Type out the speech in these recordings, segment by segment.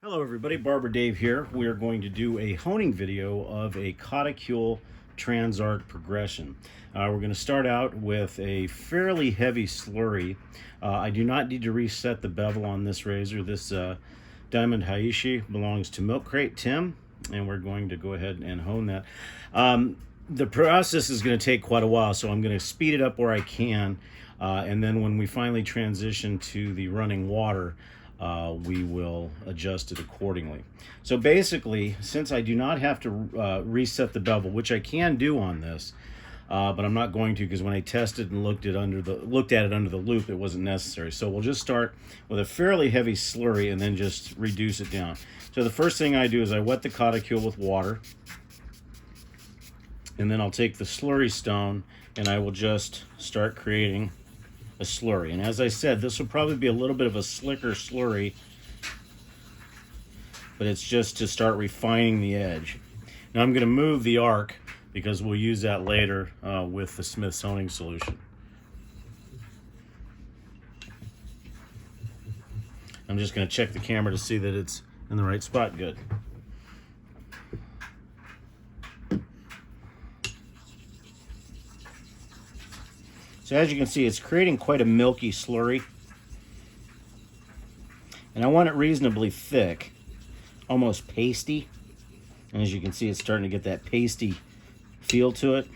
Hello everybody, Barber Dave here. We are going to do a honing video of a Coticule Transarc progression. We're going to start out with a fairly heavy slurry. I do not need to reset the bevel on this razor. This Diamond Haishi belongs to Milk Crate Tim, and we're going to go ahead and hone that. The process is going to take quite a while, so I'm going to speed it up where I can, and then when we finally transition to the running water, we will adjust it accordingly. So basically, since I do not have to reset the bevel, which I can do on this, but I'm not going to, because when I tested and looked at it under the loop, it wasn't necessary. So we'll just start with a fairly heavy slurry and then just reduce it down. So the first thing I do is I wet the Coticule with water, and then I'll take the slurry stone and I will just start creating a slurry. And as I said, this will probably be a little bit of a slicker slurry, but it's just to start refining the edge. Now I'm going to move the arc because we'll use that later with the Smith's honing solution. I'm just going to check the camera to see that it's in the right spot. Good. So as you can see, it's creating quite a milky slurry. And I want it reasonably thick, almost pasty. And as you can see, it's starting to get that pasty feel to it.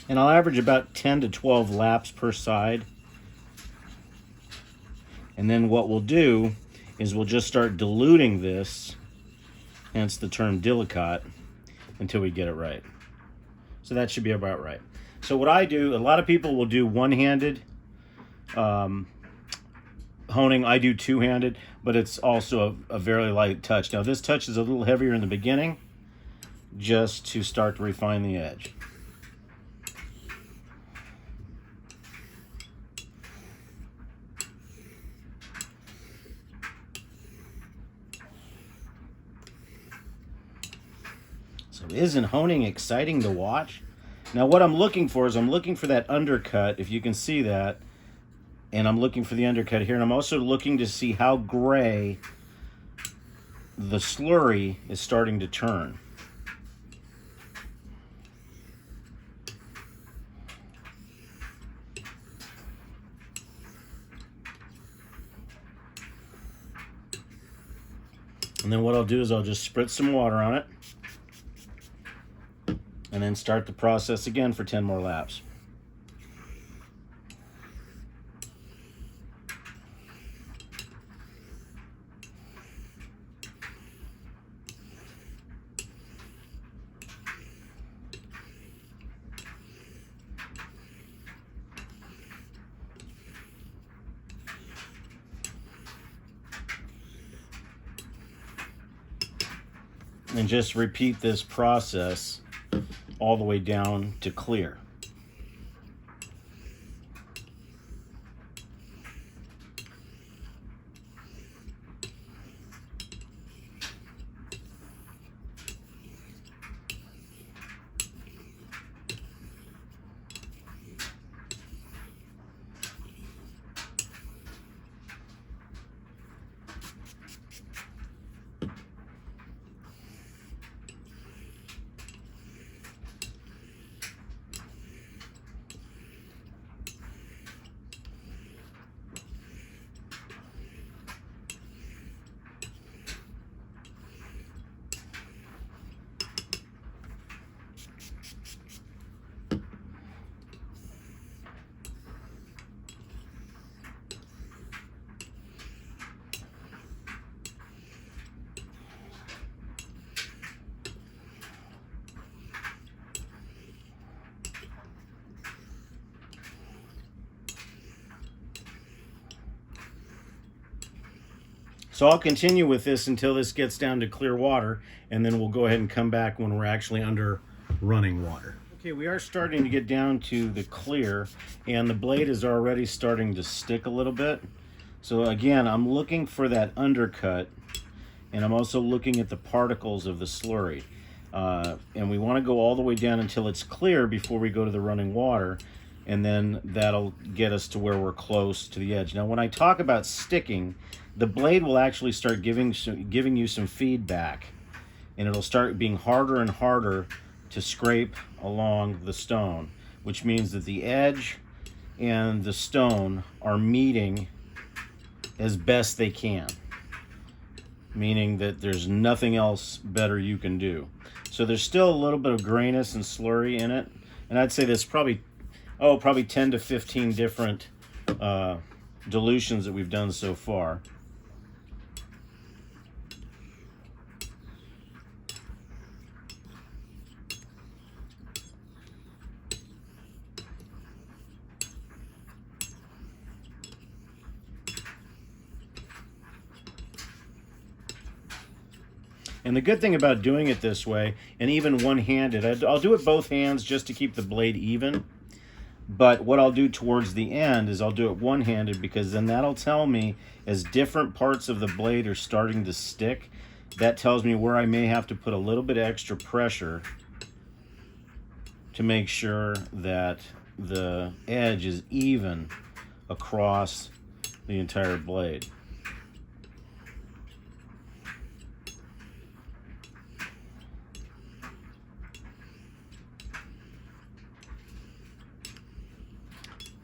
And I'll average about 10 to 12 laps per side. And then what we'll do is we'll just start diluting this, hence the term Dilicot, until we get it right. So that should be about right. So what I do, a lot of people will do one-handed honing. I do two-handed, but it's also a very light touch. Now this touch is a little heavier in the beginning, just to start to refine the edge. So isn't honing exciting to watch? Now what I'm looking for is I'm looking for that undercut, if you can see that, and I'm looking for the undercut here, and I'm also looking to see how gray the slurry is starting to turn. And then what I'll do is I'll just spritz some water on it, and then start the process again for 10 more laps. And just repeat this process all the way down to clear. So I'll continue with this until this gets down to clear water, and then we'll go ahead and come back when we're actually under running water. Okay, we are starting to get down to the clear, and the blade is already starting to stick a little bit. So again, I'm looking for that undercut, and I'm also looking at the particles of the slurry. And we want to go all the way down until it's clear before we go to the running water, and then that'll get us to where we're close to the edge. Now, when I talk about sticking, the blade will actually start giving you some feedback, and it'll start being harder and harder to scrape along the stone, which means that the edge and the stone are meeting as best they can, meaning that there's nothing else better you can do. So there's still a little bit of grayness and slurry in it, and I'd say there's probably 10 to 15 different dilutions that we've done so far. And the good thing about doing it this way, and even one-handed, I'll do it both hands just to keep the blade even. But what I'll do towards the end is I'll do it one-handed, because then that'll tell me as different parts of the blade are starting to stick, that tells me where I may have to put a little bit extra pressure to make sure that the edge is even across the entire blade.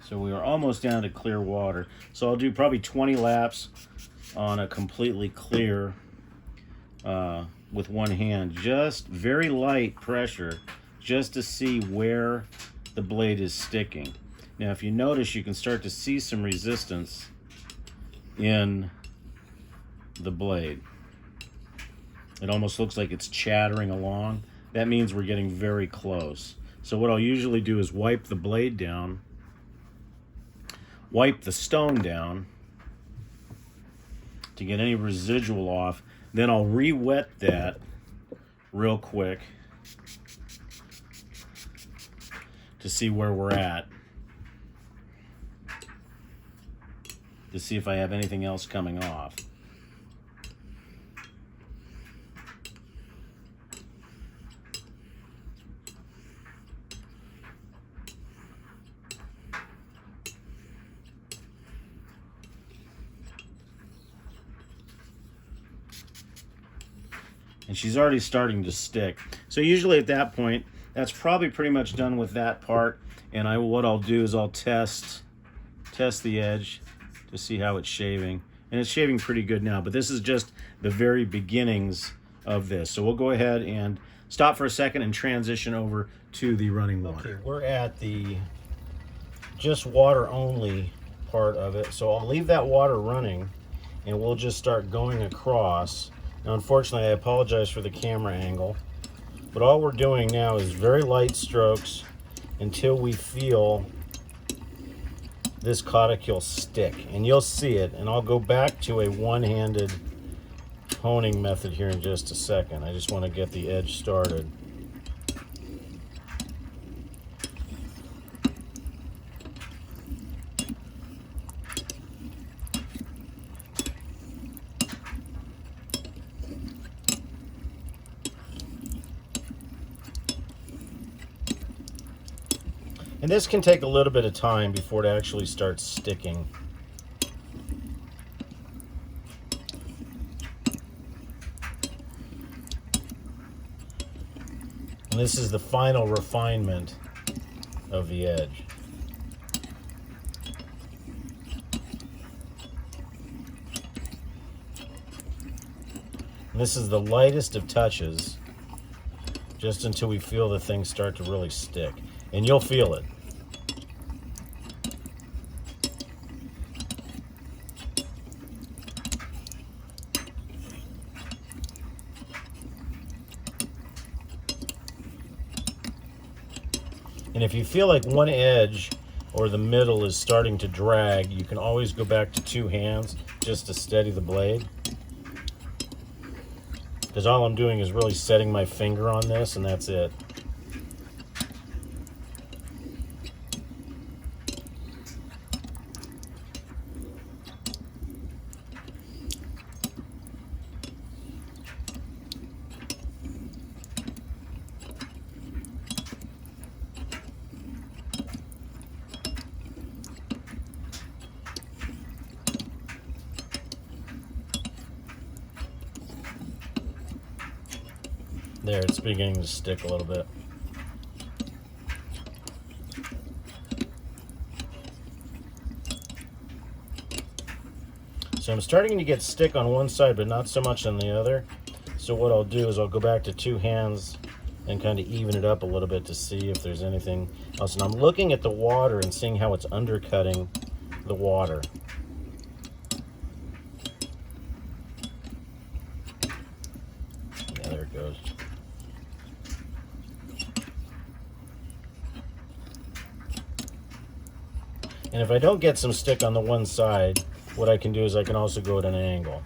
So we are almost down to clear water. So I'll do probably 20 laps on a completely clear with one hand. Just very light pressure just to see where the blade is sticking. Now if you notice, you can start to see some resistance in the blade. It almost looks like it's chattering along. That means we're getting very close. So what I'll usually do is wipe the blade down, wipe the stone down to get any residual off. Then I'll re-wet that real quick to see where we're at, to see if I have anything else coming off. And she's already starting to stick. So usually at that point, that's probably pretty much done with that part. And what I'll do is I'll test the edge to see how it's shaving. And it's shaving pretty good now, but this is just the very beginnings of this. So we'll go ahead and stop for a second and transition over to the running water. Okay, we're at the just water only part of it. So I'll leave that water running and we'll just start going across. Now, unfortunately, I apologize for the camera angle, but all we're doing now is very light strokes until we feel this cauticule stick, and you'll see it. And I'll go back to a one-handed honing method here in just a second. I just want to get the edge started. And this can take a little bit of time before it actually starts sticking. And this is the final refinement of the edge. And this is the lightest of touches, just until we feel the thing start to really stick. And you'll feel it. And if you feel like one edge or the middle is starting to drag, you can always go back to two hands just to steady the blade. Because all I'm doing is really setting my finger on this, and that's it. There, it's beginning to stick a little bit. So I'm starting to get stick on one side, but not so much on the other. So what I'll do is I'll go back to 2 hands and kind of even it up a little bit to see if there's anything else. And I'm looking at the water and seeing how it's undercutting the water. Yeah, there it goes. And if I don't get some stick on the one side, what I can do is I can also go at an angle.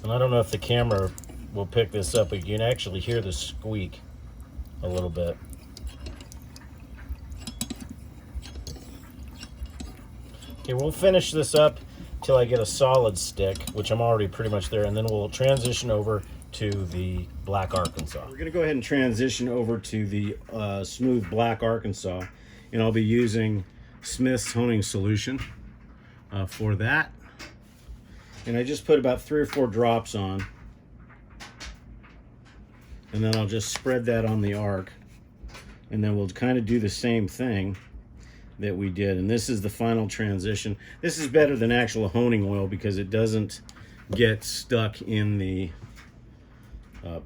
And I don't know if the camera will pick this up, but you can actually hear the squeak a little bit. Okay, we'll finish this up till I get a solid stick, which I'm already pretty much there, and then we'll transition over to the black Arkansas. We're going to go ahead and transition over to the smooth black Arkansas, and I'll be using Smith's honing solution for that. And I just put about 3 or 4 drops on, and then I'll just spread that on the arc, and then we'll kind of do the same thing that we did. And this is the final transition. This is better than actual honing oil because it doesn't get stuck in the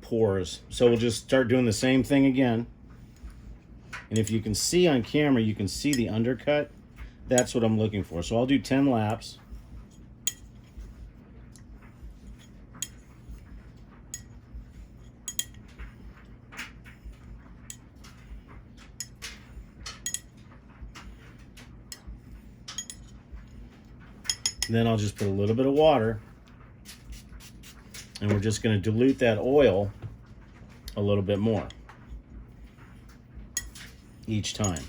pores. So we'll just start doing the same thing again. And if you can see on camera, you can see the undercut. That's what I'm looking for. So I'll do 10 laps. And then I'll just put a little bit of water, and we're just going to dilute that oil a little bit more each time.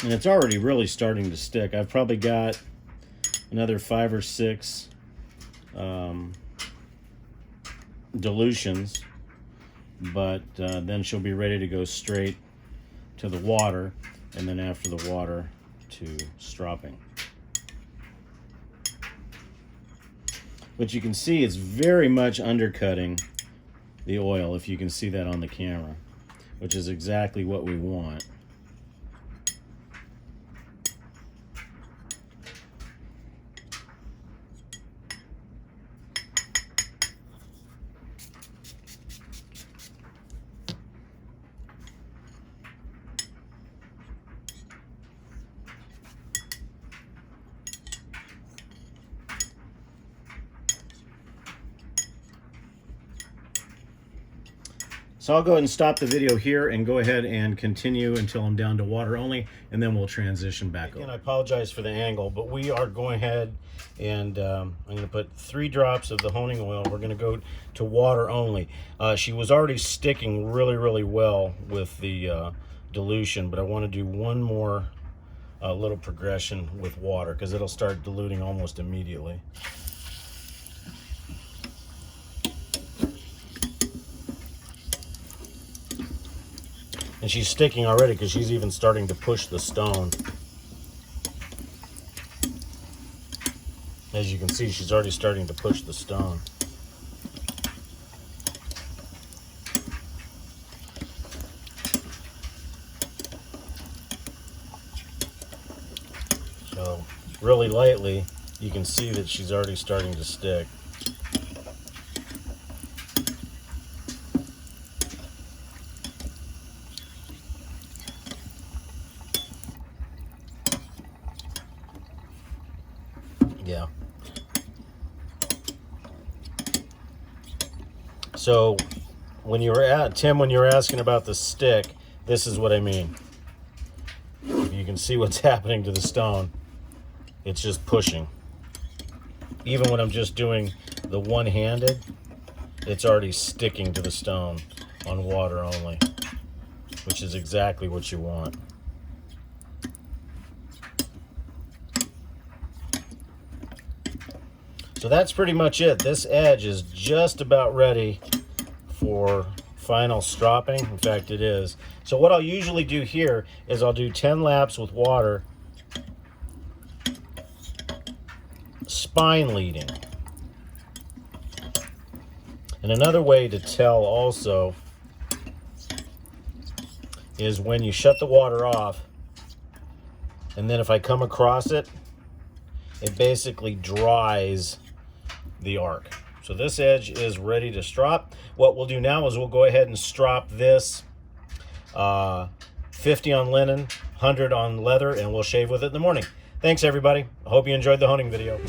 And it's already really starting to stick. I've probably got another 5 or 6 dilutions, but then she'll be ready to go straight to the water, and then after the water to stropping. But you can see it's very much undercutting the oil, if you can see that on the camera, which is exactly what we want. So I'll go ahead and stop the video here and go ahead and continue until I'm down to water only, and then we'll transition back over. Again, I apologize for the angle, but we are going ahead and I'm going to put 3 drops of the honing oil. We're going to go to water only. She was already sticking really, really well with the dilution, but I want to do one more little progression with water because it'll start diluting almost immediately. And she's sticking already because she's even starting to push the stone. As you can see, she's already starting to push the stone. So, really lightly, you can see that she's already starting to stick. So when you were Tim, when you were asking about the stick, this is what I mean. If you can see what's happening to the stone, it's just pushing. Even when I'm just doing the one-handed, it's already sticking to the stone on water only, which is exactly what you want. So that's pretty much it. This edge is just about ready for final stropping. In fact, it is. So what I'll usually do here is I'll do 10 laps with water, spine leading. And another way to tell also is when you shut the water off, and then if I come across it, it basically dries the arc. So this edge is ready to strop. What we'll do now is we'll go ahead and strop this 50 on linen, 100 on leather, and we'll shave with it in the morning. Thanks everybody. I hope you enjoyed the honing video.